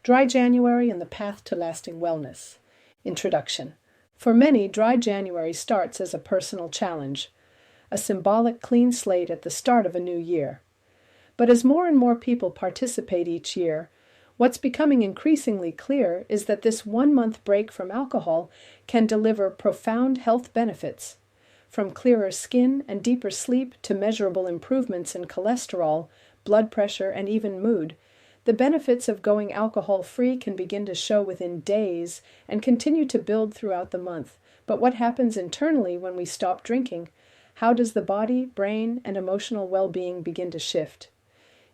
Dry January and the Path to Lasting Wellness. Introduction. For many, Dry January starts as a personal challenge, a symbolic clean slate at the start of a new year. But as more and more people participate each year, what's becoming increasingly clear is that this 1-month break from alcohol can deliver profound health benefits. From clearer skin and deeper sleep to measurable improvements in cholesterol, blood pressure, and even mood, the benefits of going alcohol-free can begin to show within days and continue to build throughout the month. But what happens internally when we stop drinking? How does the body, brain, and emotional well-being begin to shift?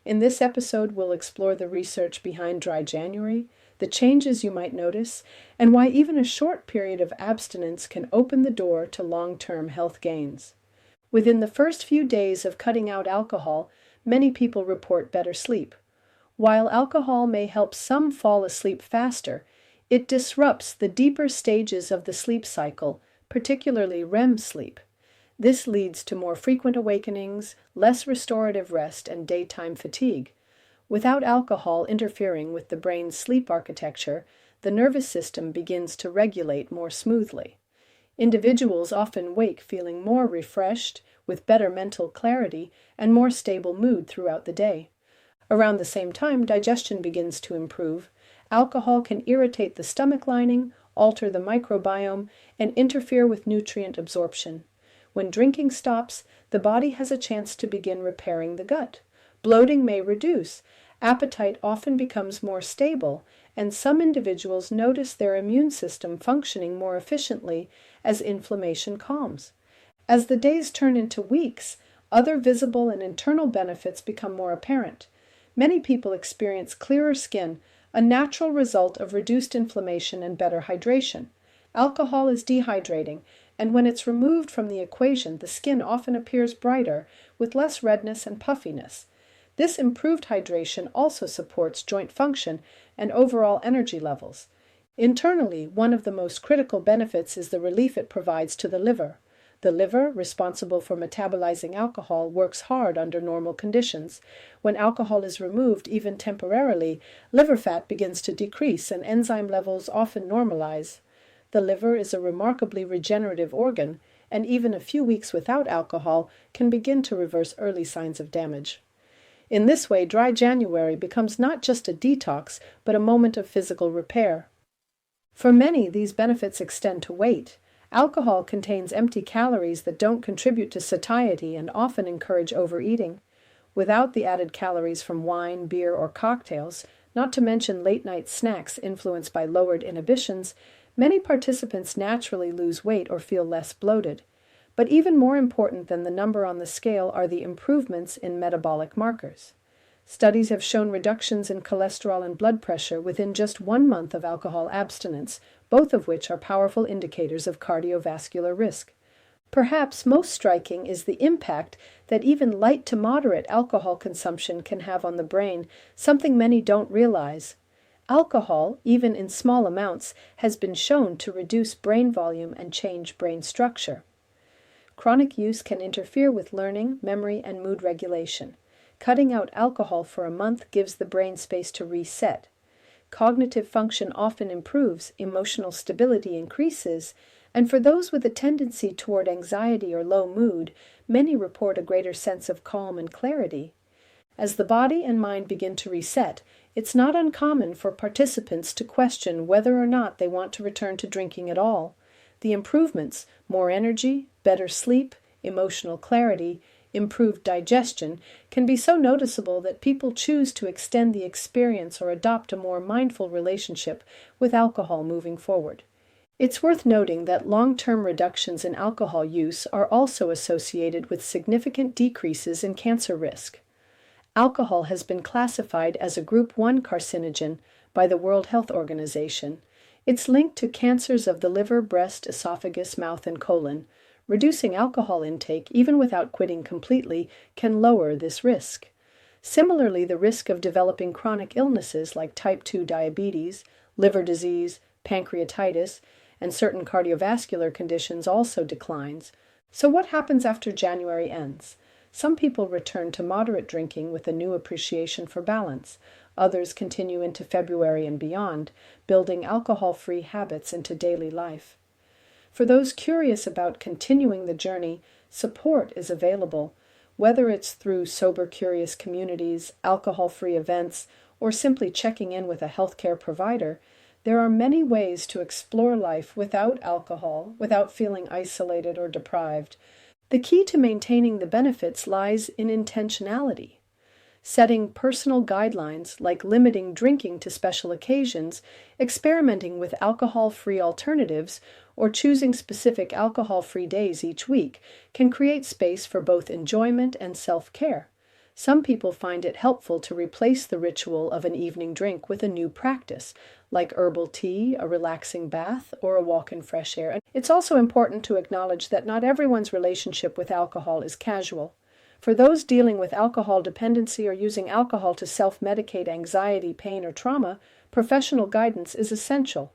In this episode, we'll explore the research behind Dry January, the changes you might notice, and why even a short period of abstinence can open the door to long-term health gains. Within the first few days of cutting out alcohol, many people report better sleep. While alcohol may help some fall asleep faster, it disrupts the deeper stages of the sleep cycle, particularly REM sleep. This leads to more frequent awakenings, less restorative rest, and daytime fatigue. Without alcohol interfering with the brain's sleep architecture, the nervous system begins to regulate more smoothly. Individuals often wake feeling more refreshed, with better mental clarity, and more stable mood throughout the day. Around the same time, digestion begins to improve. Alcohol can irritate the stomach lining, alter the microbiome, and interfere with nutrient absorption. When drinking stops, the body has a chance to begin repairing the gut. Bloating may reduce, appetite often becomes more stable, and some individuals notice their immune system functioning more efficiently as inflammation calms. As the days turn into weeks, other visible and internal benefits become more apparent. Many people experience clearer skin, a natural result of reduced inflammation and better hydration. Alcohol is dehydrating, and when it's removed from the equation, the skin often appears brighter, with less redness and puffiness. This improved hydration also supports joint function and overall energy levels. Internally, one of the most critical benefits is the relief it provides to the liver. The liver, responsible for metabolizing alcohol, works hard under normal conditions. When alcohol is removed, even temporarily, liver fat begins to decrease and enzyme levels often normalize. The liver is a remarkably regenerative organ, and even a few weeks without alcohol can begin to reverse early signs of damage. In this way, Dry January becomes not just a detox, but a moment of physical repair. For many, these benefits extend to weight. Alcohol contains empty calories that don't contribute to satiety and often encourage overeating. Without the added calories from wine, beer, or cocktails, not to mention late-night snacks influenced by lowered inhibitions, many participants naturally lose weight or feel less bloated. But even more important than the number on the scale are the improvements in metabolic markers. Studies have shown reductions in cholesterol and blood pressure within just 1 month of alcohol abstinence, both of which are powerful indicators of cardiovascular risk. Perhaps most striking is the impact that even light to moderate alcohol consumption can have on the brain, something many don't realize. Alcohol, even in small amounts, has been shown to reduce brain volume and change brain structure. Chronic use can interfere with learning, memory, and mood regulation. Cutting out alcohol for a month gives the brain space to reset. Cognitive function often improves, emotional stability increases, and for those with a tendency toward anxiety or low mood, many report a greater sense of calm and clarity. As the body and mind begin to reset, it's not uncommon for participants to question whether or not they want to return to drinking at all. The improvements, more energy, better sleep, emotional clarity, improved digestion, can be so noticeable that people choose to extend the experience or adopt a more mindful relationship with alcohol moving forward. It's worth noting that long-term reductions in alcohol use are also associated with significant decreases in cancer risk. Alcohol has been classified as a Group 1 carcinogen by the World Health Organization. It's linked to cancers of the liver, breast, esophagus, mouth, and colon. Reducing alcohol intake, even without quitting completely, can lower this risk. Similarly, the risk of developing chronic illnesses like type 2 diabetes, liver disease, pancreatitis, and certain cardiovascular conditions also declines. So what happens after January ends? Some people return to moderate drinking with a new appreciation for balance. Others continue into February and beyond, building alcohol-free habits into daily life. For those curious about continuing the journey, support is available, whether it's through sober curious communities, alcohol-free events, or simply checking in with a healthcare provider. There are many ways to explore life without alcohol, without feeling isolated or deprived. The key to maintaining the benefits lies in intentionality. Setting personal guidelines like limiting drinking to special occasions, experimenting with alcohol-free alternatives, or choosing specific alcohol-free days each week can create space for both enjoyment and self-care. Some people find it helpful to replace the ritual of an evening drink with a new practice, like herbal tea, a relaxing bath, or a walk in fresh air. And it's also important to acknowledge that not everyone's relationship with alcohol is casual. For those dealing with alcohol dependency or using alcohol to self-medicate anxiety, pain, or trauma, professional guidance is essential.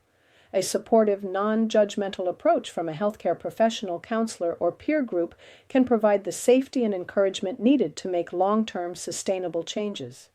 A supportive, non-judgmental approach from a healthcare professional, counselor, or peer group can provide the safety and encouragement needed to make long-term sustainable changes.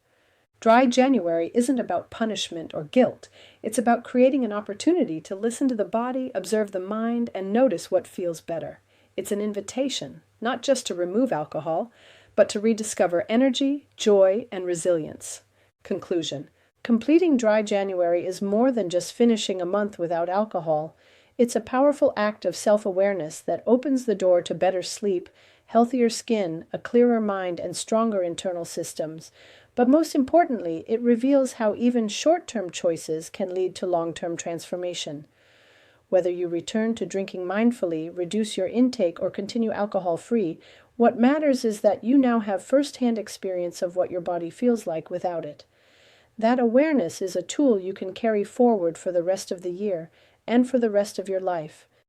Dry January isn't about punishment or guilt. It's about creating an opportunity to listen to the body, observe the mind, and notice what feels better. It's an invitation, not just to remove alcohol, but to rediscover energy, joy, and resilience. Conclusion. Completing Dry January is more than just finishing a month without alcohol. It's a powerful act of self-awareness that opens the door to better sleep, healthier skin, a clearer mind, and stronger internal systems. But most importantly, it reveals how even short-term choices can lead to long-term transformation. Whether you return to drinking mindfully, reduce your intake, or continue alcohol-free, what matters is that you now have first-hand experience of what your body feels like without it. That awareness is a tool you can carry forward for the rest of the year and for the rest of your life.